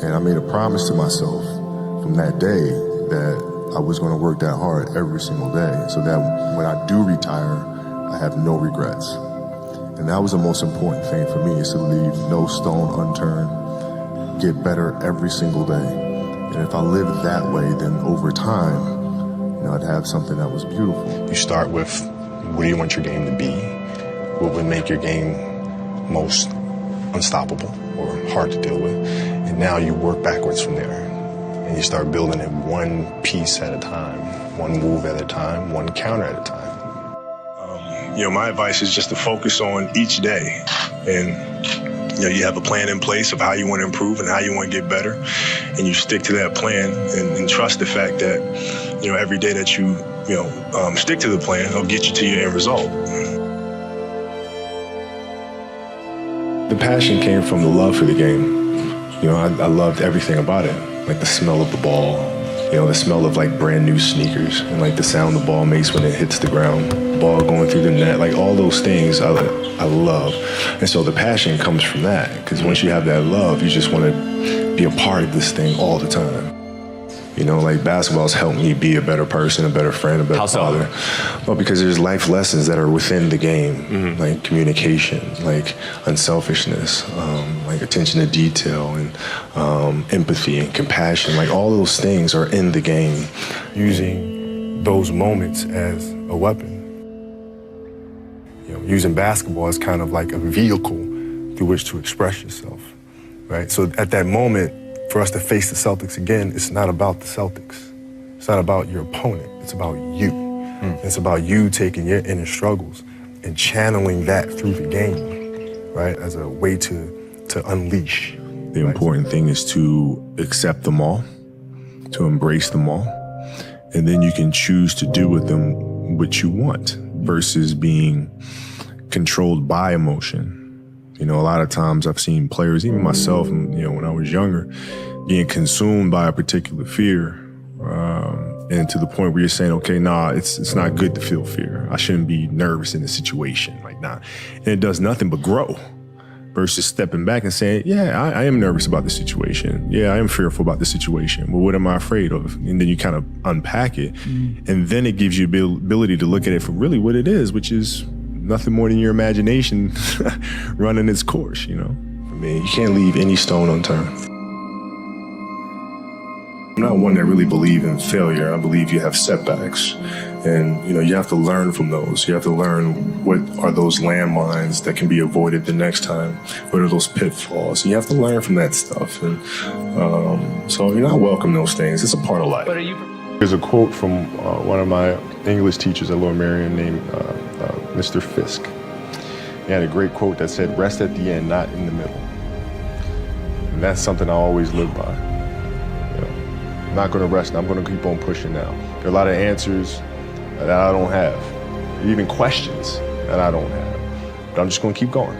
And I made a promise to myself from that day that I was going to work that hard every single day so that when I do retire, I have no regrets. And that was the most important thing for me, is to leave no stone unturned, get better every single day. And if I lived that way, then over time, I'd have something that was beautiful. You start with, what do you want your game to be? What would make your game most unstoppable or hard to deal with? And now you work backwards from there. And you start building it one piece at a time, one move at a time, one counter at a time. My advice is just to focus on each day. And you have a plan in place of how you want to improve and how you want to get better. And you stick to that plan and trust the fact that, every day that you stick to the plan, it'll get you to your end result. The passion came from the love for the game. I loved everything about it, like the smell of the ball, the smell of like brand new sneakers, and like the sound the ball makes when it hits the ground, ball going through the net, like all those things I love. And so the passion comes from that, because once you have that love, you just want to be a part of this thing all the time. Like basketball's helped me be a better person, a better friend, a better father. Well, because there's life lessons that are within the game, like communication, like unselfishness, like attention to detail, and empathy and compassion. Like all those things are in the game. Using those moments as a weapon. Using basketball as kind of like a vehicle through which to express yourself, right? So at that moment, for us to face the Celtics again, it's not about the Celtics. It's not about your opponent. It's about you. It's about you taking your inner struggles and channeling that through the game, right, as a way to unleash. The important thing is to accept them all, to embrace them all, and then you can choose to do with them what you want versus being controlled by emotion. A lot of times I've seen players, even myself, when I was younger, being consumed by a particular fear, and to the point where you're saying, okay, nah, it's not good to feel fear. I shouldn't be nervous in this situation, like, nah. And it does nothing but grow, versus stepping back and saying, yeah, I am nervous about the situation. Yeah, I am fearful about the situation. Well, what am I afraid of? And then you kind of unpack it, and then it gives you the ability to look at it for really what it is, which is nothing more than your imagination running its course, For me, you can't leave any stone unturned. I'm not one that really believes in failure. I believe you have setbacks, and you have to learn from those. You have to learn what are those landmines that can be avoided the next time. What are those pitfalls? And you have to learn from that stuff. And so I welcome those things. It's a part of life. There's a quote from one of my English teachers at Lower Merion named Mr. Fisk. He had a great quote that said, "Rest at the end, not in the middle." And that's something I always live by. I'm not going to rest. I'm going to keep on pushing now. There are a lot of answers that I don't have, even questions that I don't have. But I'm just going to keep going.